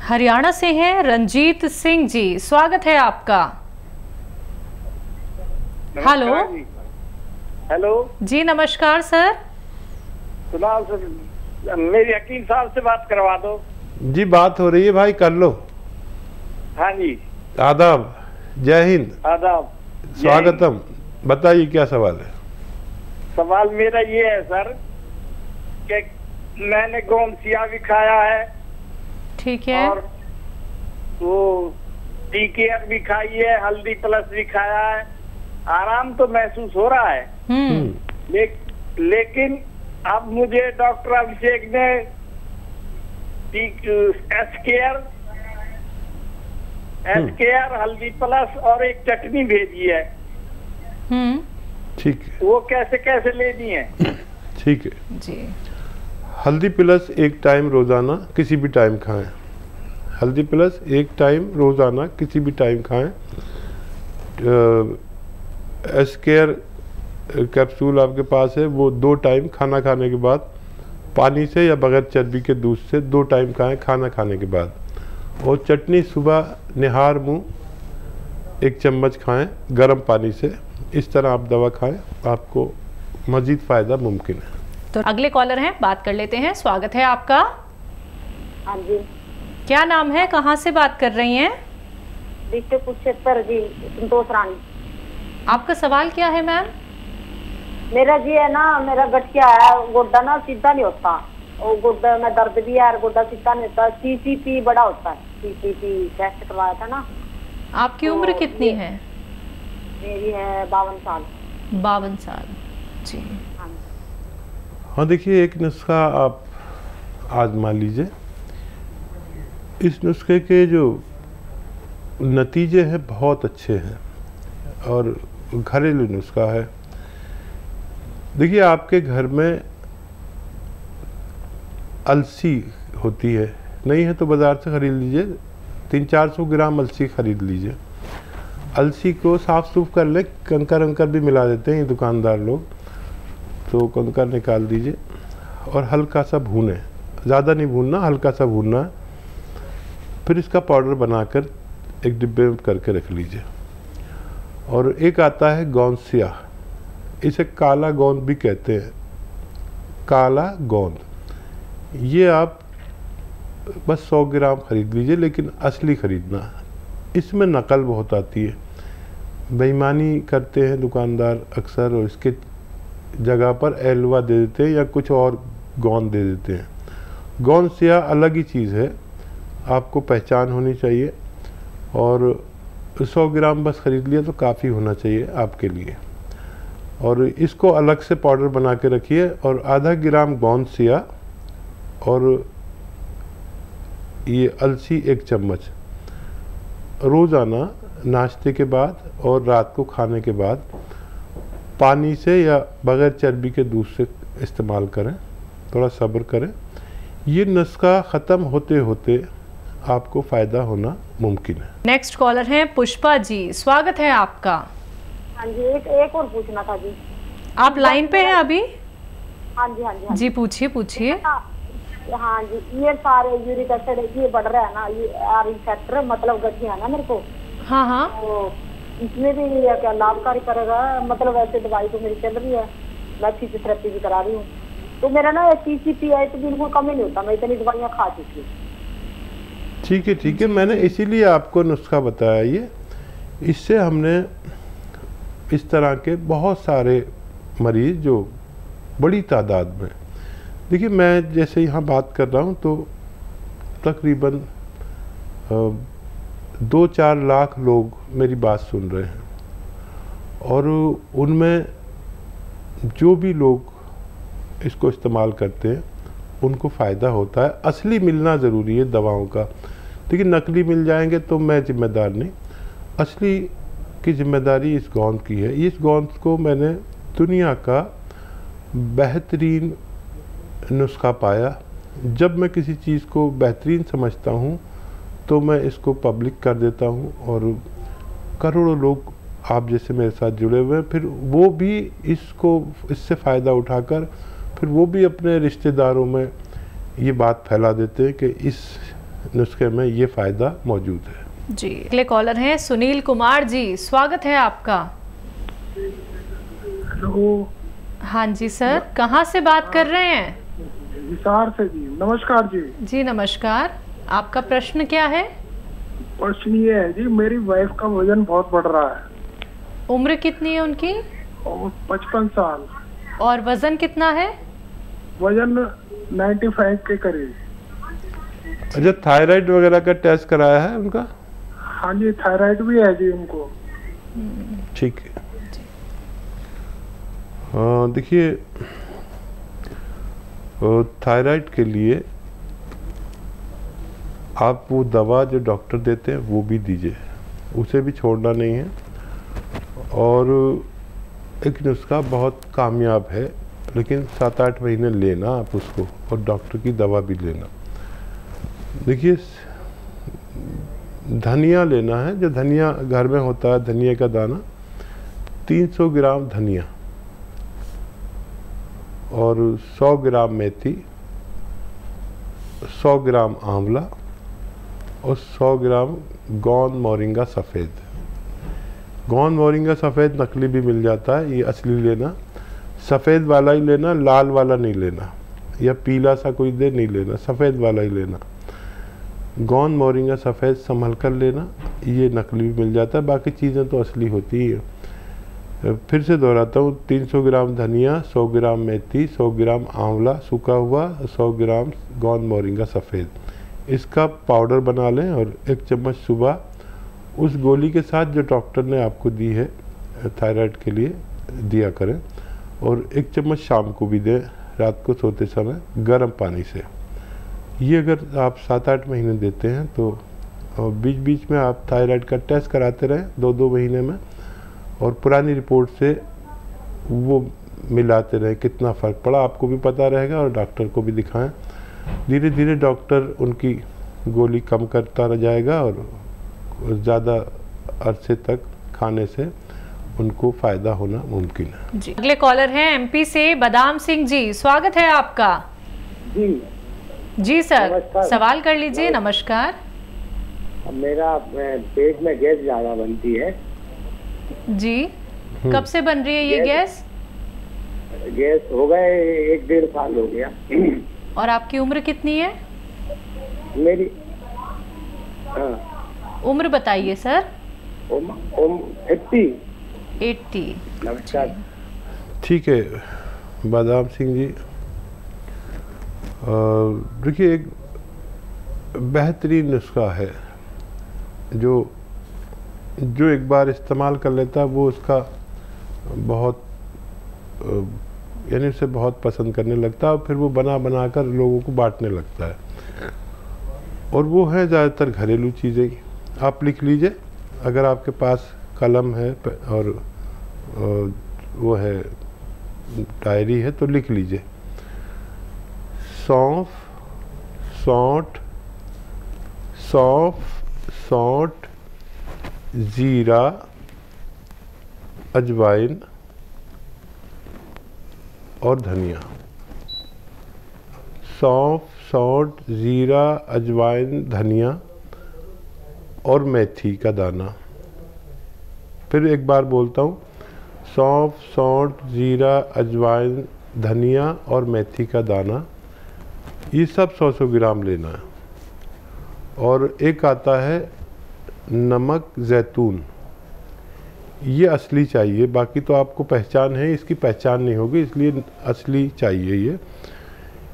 हरियाणा से हैं रंजीत सिंह जी, स्वागत है आपका। हेलो हेलो जी, नमस्कार सर। सुनाओ सर, मेरी हकीम साहब से बात करवा दो। जी बात हो रही है भाई, कर लो। हाँ जी, आदाब, जय हिंद, आदाब, स्वागतम। बताइए क्या सवाल है? सवाल मेरा ये है सर कि मैंने गोमसिया भी खाया है, ठीक है, और वो टीकेयर भी खाई है, हल्दी प्लस भी खाया है, आराम तो महसूस हो रहा है। लेकिन अब मुझे डॉक्टर अभिषेक ने एस केयर हल्दी प्लस और एक चटनी भेजी है। ठीक है, वो कैसे कैसे लेनी है? ठीक है जी। हल्दी प्लस एक टाइम रोजाना किसी भी टाइम खाएं। हल्दी प्लस एक टाइम रोजाना किसी भी टाइम खाएं। एस केयर कैप्सूल आपके पास है, वो 2 टाइम खाना खाने के बाद पानी से या बगैर चर्बी के दूध से 2 टाइम खाएं खाना खाने के बाद। और चटनी सुबह निहार मुंह 1 चम्मच खाएं गर्म पानी से। इस तरह आप दवा खाएं, आपको मजीद फ़ायदा मुमकिन है। तो अगले कॉलर हैं, बात कर लेते हैं। स्वागत है आपका। हाँ जी, क्या नाम है, कहाँ से बात कर रही हैं? डिस्ट्रिक्ट कुरुक्षेत्र जी, संतोष रानी। आपका सवाल क्या है मैम? मेरा जी है ना, मेरा गठिया है, गोड्डा ना सीधा नहीं होता, और गोड्डा में दर्द भी है, गोड्डा सीधा नहीं होता। CCP बड़ा होता है, CCP टेस्ट करवाया था ना। आपकी उम्र कितनी है? मेरी है 52 साल। 52 साल जी। हाँ देखिए, एक नुस्खा आप आजमा लीजिए। इस नुस्खे के जो नतीजे हैं बहुत अच्छे हैं और घरेलू नुस्खा है। देखिए, आपके घर में अलसी होती है, नहीं है तो बाज़ार से ख़रीद लीजिए। 300-400 ग्राम अलसी ख़रीद लीजिए। अलसी को साफ़ सूफ कर ले, कंकर वंकर भी मिला देते हैं ये दुकानदार लोग, तो कंकर निकाल दीजिए और हल्का सा भूनें, ज़्यादा नहीं भूनना, हल्का सा भूनना है। फिर इसका पाउडर बनाकर एक डिब्बे में करके रख लीजिए। और एक आता है गोंसिया, इसे काला गोंद भी कहते हैं, काला गोंद। ये आप बस 100 ग्राम ख़रीद लीजिए, लेकिन असली ख़रीदना। इसमें नकल बहुत आती है, बेईमानी करते हैं दुकानदार अक्सर, और इसके जगह पर एलवा दे देते हैं या कुछ और गोंद दे देते हैं। गोंसिया अलग ही चीज़ है, आपको पहचान होनी चाहिए। और 100 ग्राम बस ख़रीद लिया तो काफ़ी होना चाहिए आपके लिए। और इसको अलग से पाउडर बना के रखिए। और आधा ग्राम गोंसिया और ये अलसी 1 चम्मच रोज़ाना नाश्ते के बाद और रात को खाने के बाद पानी से या बगैर चर्बी के दूध से इस्तेमाल करें। थोड़ा सब्र करें, ये नुस्खा ख़त्म होते होते आपको फ़ायदा होना मुमकिन है। नेक्स्ट कॉलर हैं पुष्पा जी, स्वागत है आपका। हाँ जी, एक और पूछना था जी। आप लाइन पे हैं अभी? हाँ जी, हाँ जी, हाँ जी पूछिए पूछिए। हाँ जी, ये सारे यूरिक एसिड ये बढ़ रहा है ना, ये आर फैक्टर मतलब गठिया है ना मेरे को। हाँ हाँ, तो इसमें भी ये क्या लाभकारी करेगा? मतलब वैसे दवाई तो मेरी चल रही है, मैं फिजियोथेरेपी भी करा रही हूँ, तो मेरा ना CCP है तो बिल्कुल कम ही नहीं होता, मैं इतनी दवाइयाँ खा चुकी हूँ। ठीक है, ठीक है, मैंने इसीलिए आपको नुस्खा बताया ये। इससे हमने इस तरह के बहुत सारे मरीज़ जो बड़ी तादाद में, देखिए मैं जैसे यहाँ बात कर रहा हूँ तो तकरीबन 2-4 लाख लोग मेरी बात सुन रहे हैं। और उनमें जो भी लोग इसको इस्तेमाल करते हैं उनको फ़ायदा होता है। असली मिलना ज़रूरी है दवाओं का। देखिए, नकली मिल जाएंगे तो मैं ज़िम्मेदार नहीं, असली की ज़िम्मेदारी इस गोंद की है। इस गोंद को मैंने दुनिया का बेहतरीन नुस्खा पाया। जब मैं किसी चीज़ को बेहतरीन समझता हूँ तो मैं इसको पब्लिक कर देता हूँ, और करोड़ों लोग आप जैसे मेरे साथ जुड़े हुए हैं, फिर वो भी इससे फ़ायदा उठाकर फिर वो भी अपने रिश्तेदारों में ये बात फैला देते हैं कि इस नुस्खे में ये फ़ायदा मौजूद है। जी, अगले कॉलर हैं सुनील कुमार जी, स्वागत है आपका। हेलो। हाँ जी सर, कहाँ से बात कर रहे हैं? हिसार से जी। नमस्कार जी। जी नमस्कार, आपका प्रश्न क्या है? प्रश्न ये है जी, मेरी वाइफ का वजन बहुत बढ़ रहा है। उम्र कितनी है उनकी? 55 साल। और वजन कितना है? वजन 95 के करीब। अच्छा, थायराइड वगैरह का टेस्ट कराया है उनका? हाँ जी, थायराइड भी है जी उनको। ठीक है। देखिए, थायराइड के लिए आप वो दवा जो डॉक्टर देते हैं वो भी दीजिए, उसे भी छोड़ना नहीं है। और एक नुस्खा बहुत कामयाब है, लेकिन 7-8 महीने लेना आप उसको, और डॉक्टर की दवा भी लेना। देखिए, धनिया लेना है, जो धनिया घर में होता है, धनिया का दाना 300 ग्राम धनिया और 100 ग्राम मेथी, 100 ग्राम आंवला और 100 ग्राम गोंद मोरिंगा सफ़ेद। गोंद मोरिंगा सफ़ेद नकली भी मिल जाता है, ये असली लेना। सफ़ेद वाला ही लेना, लाल वाला नहीं लेना, या पीला सा कोई दे नहीं लेना, सफ़ेद वाला ही लेना। गोंद मोरिंगा सफ़ेद संभल कर लेना, ये नकली भी मिल जाता है, बाकी चीज़ें तो असली होती ही है। फिर से दोहराता हूँ, 300 ग्राम धनिया, 100 ग्राम मेथी, 100 ग्राम आंवला सूखा हुआ, 100 ग्राम गोंद मोरिंगा सफ़ेद, इसका पाउडर बना लें और 1 चम्मच सुबह उस गोली के साथ जो डॉक्टर ने आपको दी है थायराइड के लिए दिया करें, और 1 चम्मच शाम को भी दें, रात को सोते समय गर्म पानी से। ये अगर आप 7-8 महीने देते हैं तो बीच बीच में आप थायराइड का टेस्ट कराते रहें 2-2 महीने में, और पुरानी रिपोर्ट से वो मिलाते रहें, कितना फ़र्क पड़ा आपको भी पता रहेगा, और डॉक्टर को भी दिखाएं। धीरे धीरे डॉक्टर उनकी गोली कम करता रह जाएगा, और ज़्यादा अरसे तक खाने से उनको फ़ायदा होना मुमकिन है। जी, अगले कॉलर हैं एमपी से बादाम सिंह जी, स्वागत है आपका। जी जी सर, नमस्कार। सवाल कर लीजिए। नमस्कार। मेरा पेट में गैस ज़्यादा बनती है जी, कब से बन रही है ये गैस? गैस हो गए 1-1.5 साल हो गया। और आपकी उम्र कितनी है? मेरी उम्र बताइए सर। 80। नमस्कार। ठीक है बादाम सिंह जी, देखिए, एक बेहतरीन नुस्खा है जो एक बार इस्तेमाल कर लेता है वो उसका बहुत यानी उसे बहुत पसंद करने लगता है, और फिर वो बना बना कर लोगों को बांटने लगता है। और वो है ज़्यादातर घरेलू चीज़ें। आप लिख लीजिए, अगर आपके पास कलम है और वो है डायरी है तो लिख लीजिए। सौंफ, सौंठ, जीरा, अजवाइन और धनिया। सौंफ, जीरा, अजवाइन, धनिया और मेथी का दाना। फिर एक बार बोलता हूँ, सौंठ, जीरा, अजवाइन, धनिया और मेथी का दाना, ये सब 100-100 ग्राम लेना है। और एक आता है नमक जैतून, ये असली चाहिए, बाकी तो आपको पहचान है, इसकी पहचान नहीं होगी, इसलिए असली चाहिए।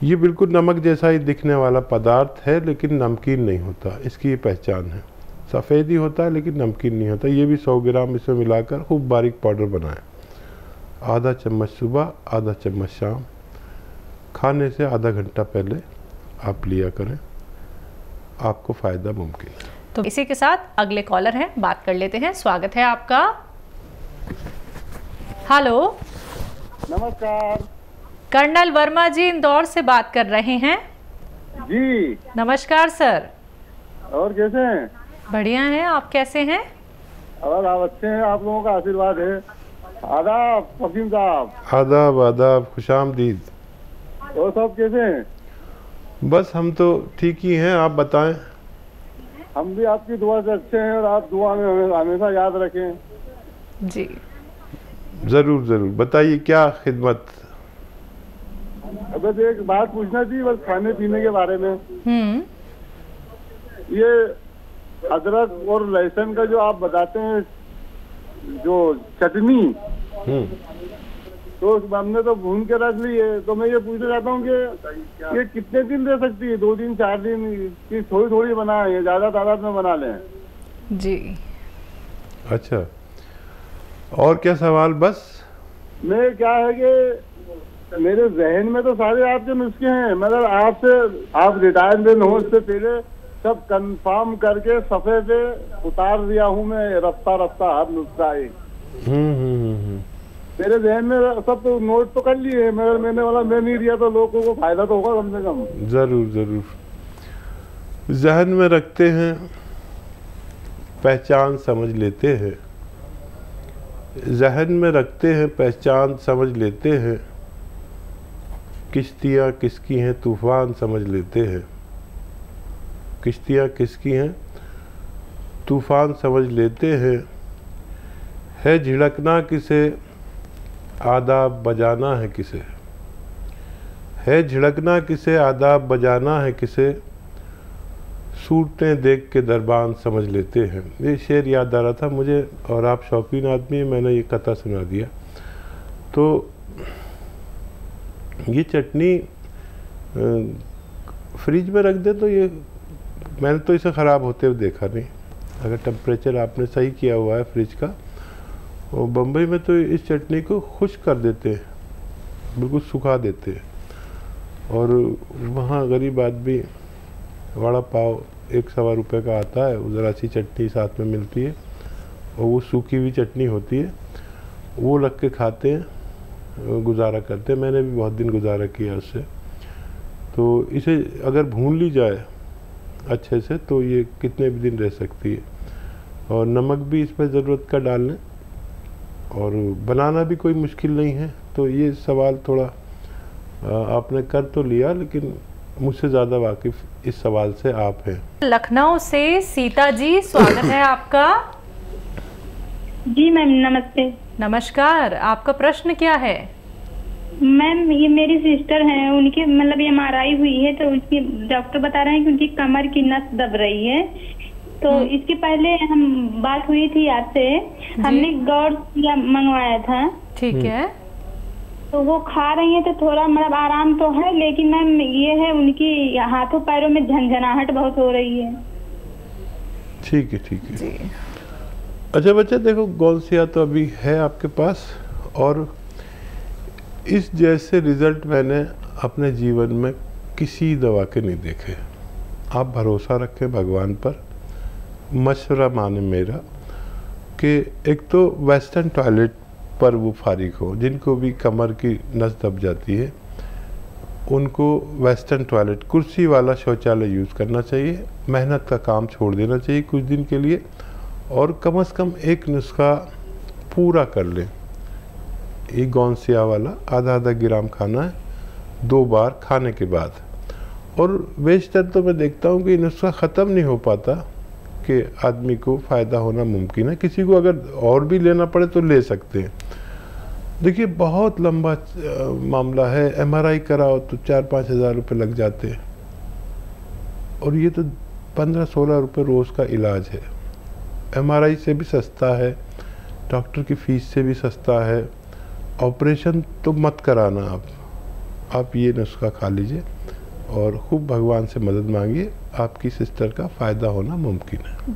ये बिल्कुल नमक जैसा ही दिखने वाला पदार्थ है, लेकिन नमकीन नहीं होता, इसकी ये पहचान है। सफ़ेद ही होता है लेकिन नमकीन नहीं होता। ये भी 100 ग्राम इसमें मिलाकर खूब बारीक पाउडर बनाएं। आधा चम्मच सुबह, आधा चम्मच शाम, खाने से आधा घंटा पहले आप लिया करें, आपको फ़ायदा मुमकिन है। तो इसी के साथ अगले कॉलर हैं, बात कर लेते हैं। स्वागत है आपका। हेलो, नमस्कार। कर्नल वर्मा जी इंदौर से बात कर रहे हैं। जी नमस्कार सर। और कैसे हैं? बढ़िया हैं, आप कैसे हैं? और आप अच्छे हैं, आप लोगों का आशीर्वाद है। आदाब वकीम साहब। आदाब, खुशामदीद। और सब कैसे हैं? बस हम तो ठीक ही हैं, आप बताएं। हम भी आपकी दुआ से अच्छे हैं और आप दुआ में हमें हमेशा याद रखें। जी ज़रूर ज़रूर, बताइए क्या खिदमत। बस एक बात पूछना थी, बस खाने पीने के बारे में। ये अदरक और लहसुन का जो आप बताते हैं जो चटनी, तो हमने तो भून के रख ली है, तो मैं ये पूछना चाहता हूँ कि ये कितने दिन दे सकती है? 2 दिन 4 दिन की थोड़ी थोड़ी बनाए या ज्यादा तादाद में बना लें? जी अच्छा, और क्या सवाल? बस मैं क्या है कि मेरे जहन में तो सारे आपके नुस्खे हैं, मगर आपसे आप रिटायरमेंट हो उससे पहले सब कंफर्म करके सफ़े पे उतार दिया हूँ मैं, रफ्ता रफ्ता हर नुस्खा एक। मेरे जहन में सब तो नोट तो कर लिए हैं, मगर मैंने वाला मैं नहीं दिया तो लोगों को फायदा तो होगा कम से कम। ज़रूर ज़रूर, जहन में रखते हैं, पहचान समझ लेते हैं। जहन में रखते हैं, पहचान समझ लेते हैं। किश्तियाँ किसकी हैं तूफान समझ लेते हैं। किश्तियाँ किसकी हैं तूफान समझ लेते हैं। है झिड़कना किसे आदाब बजाना है किसे। है झिड़कना किसे आदाब बजाना है किसे। सूरतें देख के दरबान समझ लेते हैं। ये शेर याद आ रहा था मुझे, और आप शौकीन आदमी हैं, मैंने ये कथा सुना दिया। तो ये चटनी फ्रिज में रख दे तो ये, मैंने तो इसे ख़राब होते हुए देखा नहीं। अगर टेम्परेचर आपने सही किया हुआ है फ्रिज का, और बम्बई में तो इस चटनी को खुश्क कर देते हैं, बिल्कुल सुखा देते हैं। और वहाँ गरीब आदमी वड़ा पाव 1-1.25 रुपये का आता है, वो ज़रा सी चटनी साथ में मिलती है, और वो सूखी हुई चटनी होती है, वो रख के खाते हैं, गुजारा करते हैं। मैंने भी बहुत दिन गुजारा किया उससे। तो इसे अगर भून ली जाए अच्छे से तो ये कितने भी दिन रह सकती है। और नमक भी इसमें ज़रूरत का डाल लें, और बनाना भी कोई मुश्किल नहीं है। तो ये सवाल थोड़ा आपने कर तो लिया, लेकिन मुझसे ज़्यादा वाकिफ़ इस सवाल से आप हैं। लखनऊ से सीता जी, स्वागत है आपका। जी मैम नमस्ते। नमस्कार, आपका प्रश्न क्या है? मैम ये मेरी सिस्टर हैं, उनकी मतलब MRI हुई है, तो उनकी डॉक्टर बता रहे हैं कि उनकी कमर की नस दब रही है। तो इसके पहले हम बात हुई थी आपसे, हमने गौर मंगवाया था। ठीक है। तो वो खा रही हैं तो थोड़ा मतलब आराम तो है, लेकिन मैम ये है उनकी हाथों पैरों में झंझनाहट बहुत हो रही है। ठीक है ठीक है। अच्छा बच्चा, देखो गौलसिया तो अभी है आपके पास, और इस जैसे रिज़ल्ट मैंने अपने जीवन में किसी दवा के नहीं देखे। आप भरोसा रखें भगवान पर। मशवरा माने मेरा कि एक तो वेस्टर्न टॉयलेट पर वो फारिग हो, जिनको भी कमर की नस दब जाती है उनको वेस्टर्न टॉयलेट, कुर्सी वाला शौचालय यूज़ करना चाहिए। मेहनत का काम छोड़ देना चाहिए कुछ दिन के लिए, और कम से कम एक नुस्खा पूरा कर लें। ये गौनसिया वाला आधा ग्राम खाना है 2 बार खाने के बाद। और बेशतर तो मैं देखता हूँ कि नुस्खा ख़त्म नहीं हो पाता कि आदमी को फ़ायदा होना मुमकिन है। किसी को अगर और भी लेना पड़े तो ले सकते हैं। देखिए बहुत लंबा मामला है। MRI कराओ तो 4-5 हज़ार रुपये लग जाते हैं, और ये तो 15-16 रुपये रोज़ का इलाज है। MRI से भी सस्ता है, डॉक्टर की फ़ीस से भी सस्ता है। ऑपरेशन तो मत कराना आप ये नुस्खा खा लीजिए और खूब भगवान से मदद मांगिए, आपकी सिस्टर का फ़ायदा होना मुमकिन है।